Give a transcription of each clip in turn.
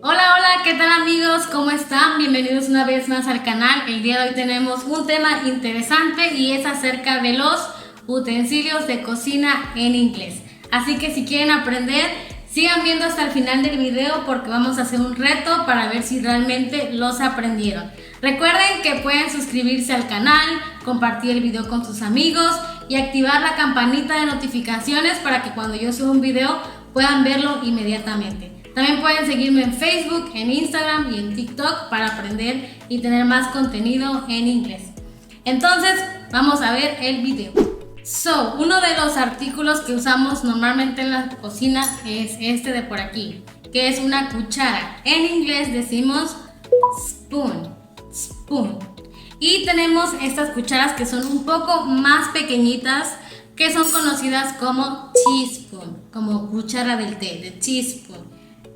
Hola, hola, ¿qué tal amigos? ¿Cómo están? Bienvenidos una vez más al canal. El día de hoy tenemos un tema interesante y es acerca de los utensilios de cocina en inglés. Así que si quieren aprender, sigan viendo hasta el final del video porque vamos a hacer un reto para ver si realmente los aprendieron. Recuerden que pueden suscribirse al canal, compartir el video con sus amigos y activar la campanita de notificaciones para que cuando yo suba un video puedan verlo inmediatamente. También pueden seguirme en Facebook, en Instagram y en TikTok para aprender y tener más contenido en inglés. Entonces, vamos a ver el video. Uno de los artículos que usamos normalmente en la cocina es este de por aquí, que es una cuchara. En inglés decimos spoon, spoon. Y tenemos estas cucharas que son un poco más pequeñitas, que son conocidas como teaspoon, como cuchara del té, de teaspoon.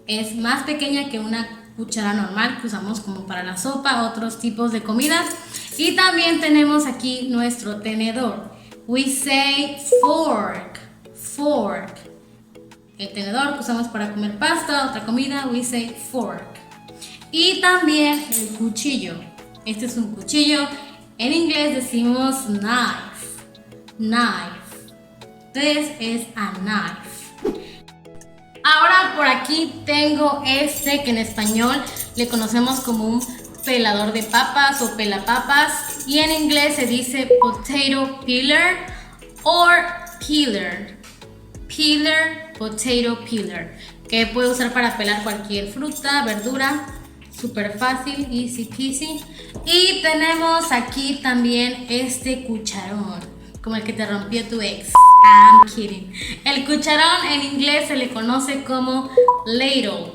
Es más pequeña que una cuchara normal que usamos como para la sopa, otros tipos de comidas. Y también tenemos aquí nuestro tenedor. We say fork, fork. El tenedor que usamos para comer pasta, otra comida, we say fork. Y también el cuchillo. Este es un cuchillo. En inglés decimos knife, knife. This is a knife. Ahora por aquí tengo este que en español le conocemos como un pelador de papas o pelapapas y en inglés se dice potato peeler o peeler. Peeler, potato peeler, que puede usar para pelar cualquier fruta, verdura, súper fácil, easy peasy. Y tenemos aquí también este cucharón, como el que te rompió tu ex. I'm kidding. El cucharón en inglés se le conoce como ladle,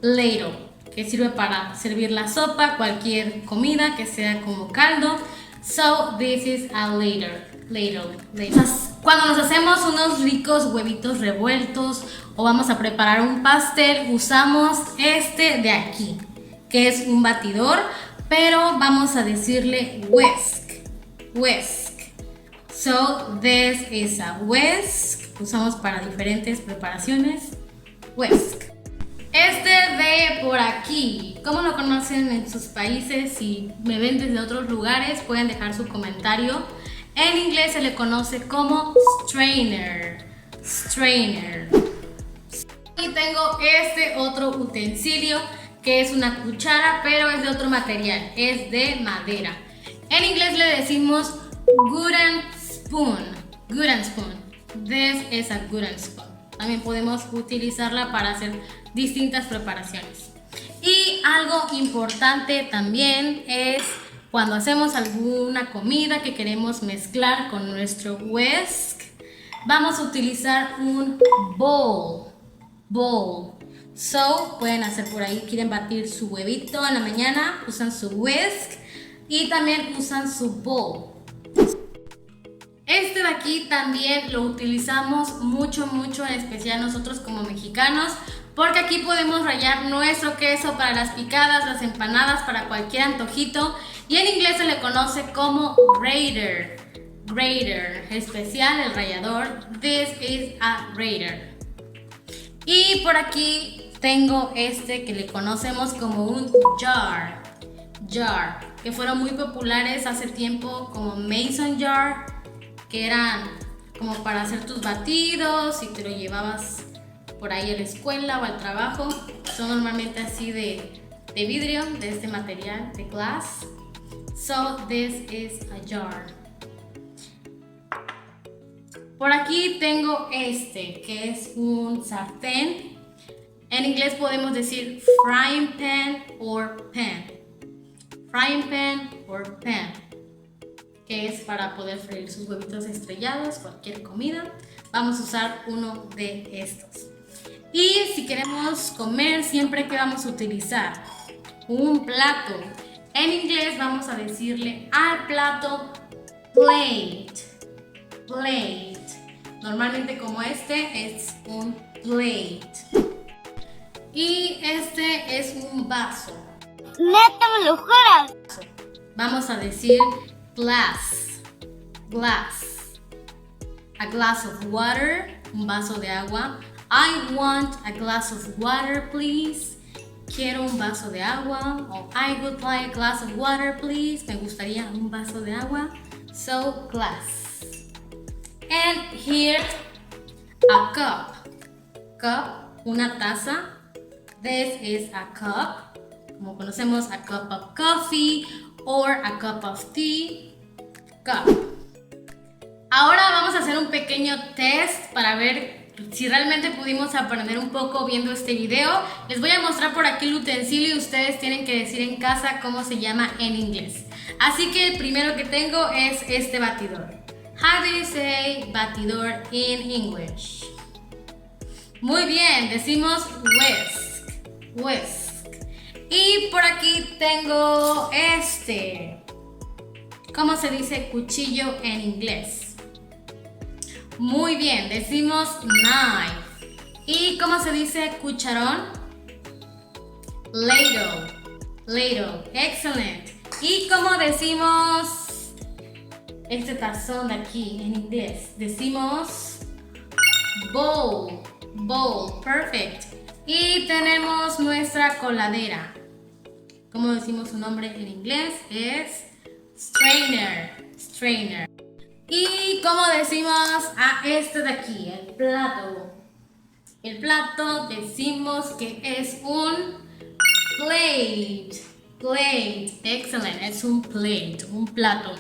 ladle, que sirve para servir la sopa, cualquier comida que sea como caldo. So this is a ladle, ladle, ladle. Cuando nos hacemos unos ricos huevitos revueltos o vamos a preparar un pastel, usamos este de aquí, que es un batidor, pero vamos a decirle whisk, whisk. So this is a whisk. Usamos para diferentes preparaciones. Whisk. Este de por aquí, ¿cómo lo conocen en sus países? Si me ven desde otros lugares, pueden dejar su comentario. En inglés se le conoce como strainer. Strainer. Y tengo este otro utensilio que es una cuchara, pero es de otro material, es de madera. En inglés le decimos wooden spoon, wooden spoon. This is a wooden spoon. También podemos utilizarla para hacer distintas preparaciones. Y algo importante también es cuando hacemos alguna comida que queremos mezclar con nuestro whisk, vamos a utilizar un bowl, bowl. So, pueden hacer por ahí, quieren batir su huevito en la mañana, usan su whisk y también usan su bowl. Este de aquí también lo utilizamos mucho, en especial nosotros como mexicanos, porque aquí podemos rallar nuestro queso para las picadas, las empanadas, para cualquier antojito. Y en inglés se le conoce como grater, grater, especial el rallador. This is a grater. Y por aquí tengo este que le conocemos como un jar, jar, que fueron muy populares hace tiempo como mason jar, que eran como para hacer tus batidos y te lo llevabas por ahí a la escuela o al trabajo. Son normalmente así de vidrio, de este material, de glass. So this is a jar. Por aquí tengo este, que es un sartén. En inglés podemos decir frying pan or pan. Frying pan or pan, que es para poder freír sus huevitos estrellados, cualquier comida. Vamos a usar uno de estos. Y si queremos comer, siempre que vamos a utilizar un plato, en inglés vamos a decirle al plato plate, plate. Normalmente como este es un plate. Y este es un vaso. ¿Neta me lo juras? Vamos a decir glass, glass. A glass of water, un vaso de agua. I want a glass of water, please. quiero un vaso de agua, o I would like a glass of water, please. Me gustaría un vaso de agua. So, glass. And here, a cup. Cup, una taza. This is a cup. Como conocemos, a cup of coffee or a cup of tea. Cup. Ahora vamos a hacer un pequeño test para ver si realmente pudimos aprender un poco viendo este video. Les voy a mostrar por aquí el utensilio y ustedes tienen que decir en casa cómo se llama en inglés. Así que el primero que tengo es este batidor. How do you say batidor in English? Muy bien, decimos whisk, whisk. Y por aquí tengo este. ¿Cómo se dice cuchillo en inglés? Muy bien, decimos knife. ¿Y cómo se dice cucharón? Ladle, ladle, excelente. ¿Y cómo decimos este tazón de aquí en inglés? Decimos bowl, bowl, perfect. Y tenemos nuestra coladera. ¿Cómo decimos su nombre en inglés? Es strainer, strainer. ¿Y cómo decimos a este de aquí, el plato? El plato decimos que es un plate, plate, excelente, es un plate, un plato.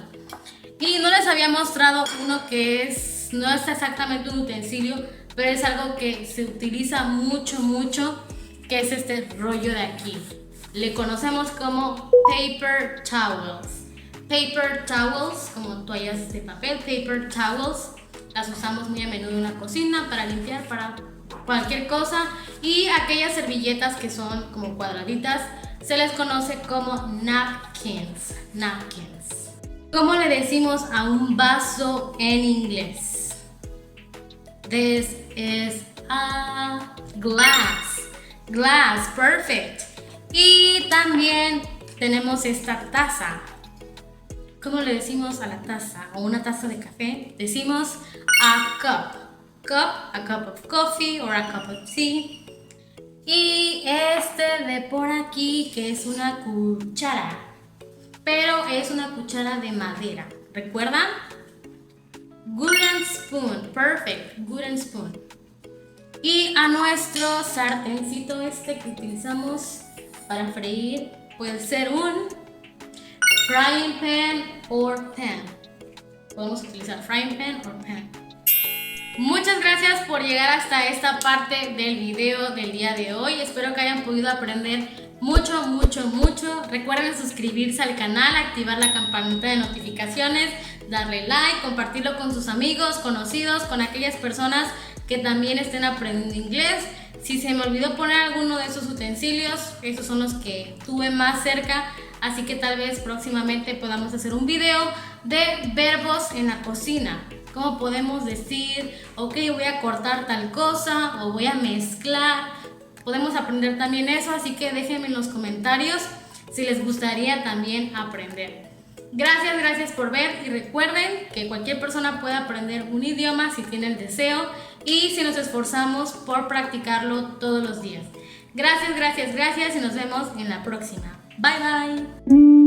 Y no les había mostrado uno que no es exactamente un utensilio, pero es algo que se utiliza mucho, que es este rollo de aquí. Le conocemos como paper towels. Paper towels, como toallas de papel, paper towels. Las usamos muy a menudo en la cocina para limpiar, para cualquier cosa. Y aquellas servilletas que son como cuadraditas se les conoce como napkins. Napkins. ¿Cómo le decimos a un vaso en inglés? This is a glass. Glass, perfect. Y también tenemos esta taza. ¿Cómo le decimos a la taza o una taza de café? Decimos a cup. Cup, a cup of coffee or a cup of tea. Y este de por aquí que es una cuchara, pero es una cuchara de madera. ¿Recuerdan? Wooden spoon, perfect, wooden spoon. Y a nuestro sartencito este que utilizamos para freír puede ser un frying pan or pan. Podemos utilizar frying pan or pan. Muchas gracias por llegar hasta esta parte del video del día de hoy. Espero que hayan podido aprender mucho. Recuerden suscribirse al canal, activar la campanita de notificaciones, darle like, compartirlo con sus amigos, conocidos, con aquellas personas que también estén aprendiendo inglés. Si se me olvidó poner alguno de esos utensilios, esos son los que tuve más cerca. Así que tal vez próximamente podamos hacer un video de verbos en la cocina. Cómo podemos decir, ok, voy a cortar tal cosa o voy a mezclar. Podemos aprender también eso, así que déjenme en los comentarios si les gustaría también aprender. Gracias por ver y recuerden que cualquier persona puede aprender un idioma si tiene el deseo y si nos esforzamos por practicarlo todos los días. Gracias y nos vemos en la próxima. Bye bye.